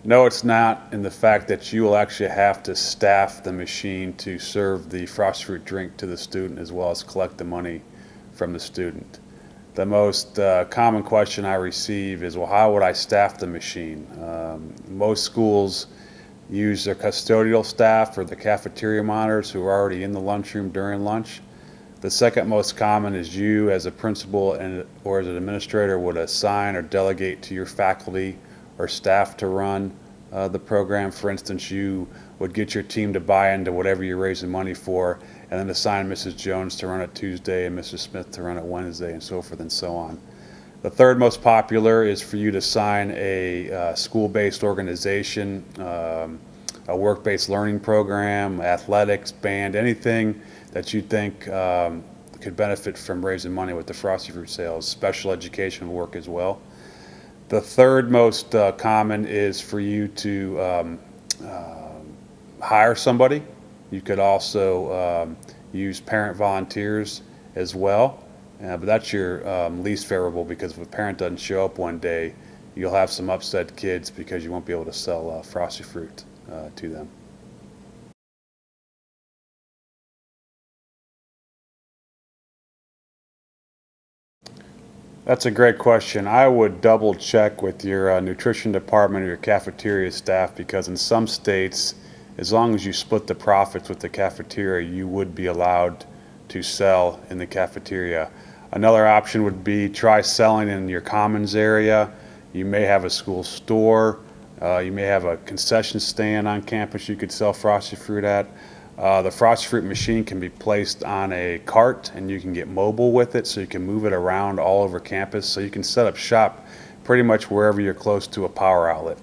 No, it's not, in the fact that you will actually have to staff the machine to serve the Frosty Fruit drink to the student as well as collect the money from the student. The most common question I receive is, well, how would I staff the machine? Most schools use their custodial staff or the cafeteria monitors who are already in the lunchroom during lunch. The second most common is you as a principal or as an administrator would assign or delegate to your faculty or staff to run the program. For instance, you would get your team to buy into whatever you're raising money for, and then assign Mrs. Jones to run it Tuesday and Mr. Smith to run it Wednesday, and so forth and so on. The third most popular is for you to sign a school-based organization, a work-based learning program, athletics, band, anything that you think could benefit from raising money with the Frosty Fruit sales. Special education will work as well. The third most common is for you to hire somebody. You could also use parent volunteers as well, but that's your least favorable, because if a parent doesn't show up one day, you'll have some upset kids because you won't be able to sell Frosty Fruit to them. That's a great question. I would double check with your nutrition department or your cafeteria staff, because in some states, as long as you split the profits with the cafeteria, you would be allowed to sell in the cafeteria. Another option would be try selling in your commons area. You may have a school store. You may have a concession stand on campus you could sell Frosty Fruit at. The Frosty Fruit machine can be placed on a cart, and you can get mobile with it, so you can move it around all over campus. So you can set up shop pretty much wherever you're close to a power outlet.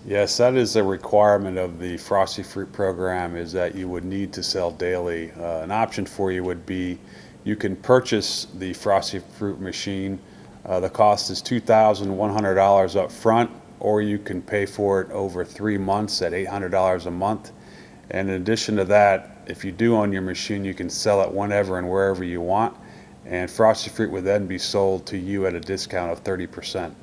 Yes, that is a requirement of the Frosty Fruit program, is that you would need to sell daily. An option for you would be you can purchase the Frosty Fruit machine. The cost is $2,100 up front, or you can pay for it over 3 months at $800 a month. And in addition to that, if you do own your machine, you can sell it whenever and wherever you want. And Frosty Fruit would then be sold to you at a discount of 30%.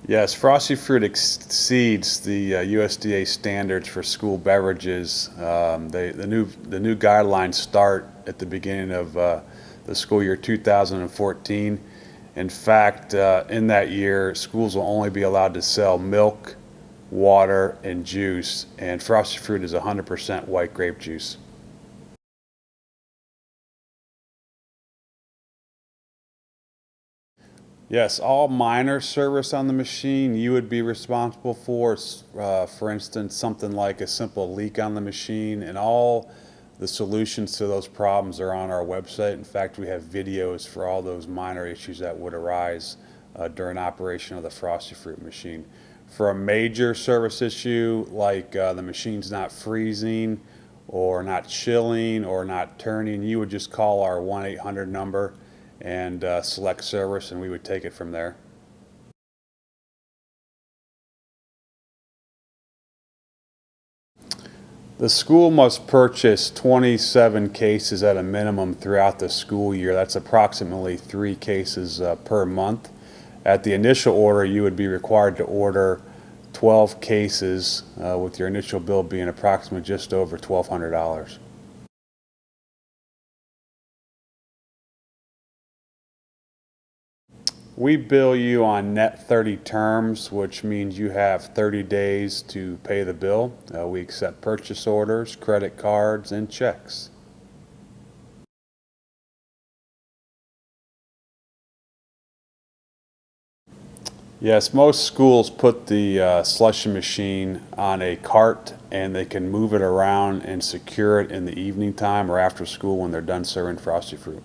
Yes, Frosty Fruit exceeds the USDA standards for school beverages. The new guidelines start at the beginning of the school year 2014. In fact, in that year, schools will only be allowed to sell milk, water, and juice, and Frosty Fruit is 100% white grape juice. Yes, all minor service on the machine you would be responsible for instance, something like a simple leak on the machine, and all the solutions to those problems are on our website. In fact, we have videos for all those minor issues that would arise during operation of the Frosty Fruit machine. For a major service issue, like the machine's not freezing or not chilling or not turning, you would just call our 1-800 number and select service, and we would take it from there. The school must purchase 27 cases at a minimum throughout the school year. That's approximately 3 cases per month. At the initial order, you would be required to order 12 cases, with your initial bill being approximately just over $1,200. We bill you on net 30 terms, which means you have 30 days to pay the bill. We accept purchase orders, credit cards, and checks. Yes, most schools put the slushy machine on a cart, and they can move it around and secure it in the evening time or after school when they're done serving Frosty Fruit.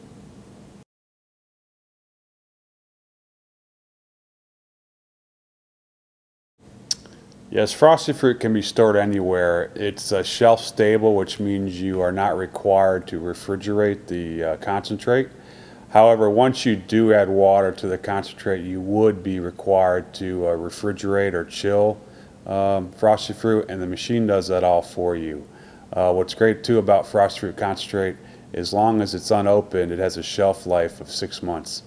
Yes, Frosty Fruit can be stored anywhere. It's shelf stable, which means you are not required to refrigerate the concentrate. However, once you do add water to the concentrate, you would be required to refrigerate or chill Frosty Fruit, and the machine does that all for you. What's great too about Frosty Fruit Concentrate, as long as it's unopened, it has a shelf life of 6 months.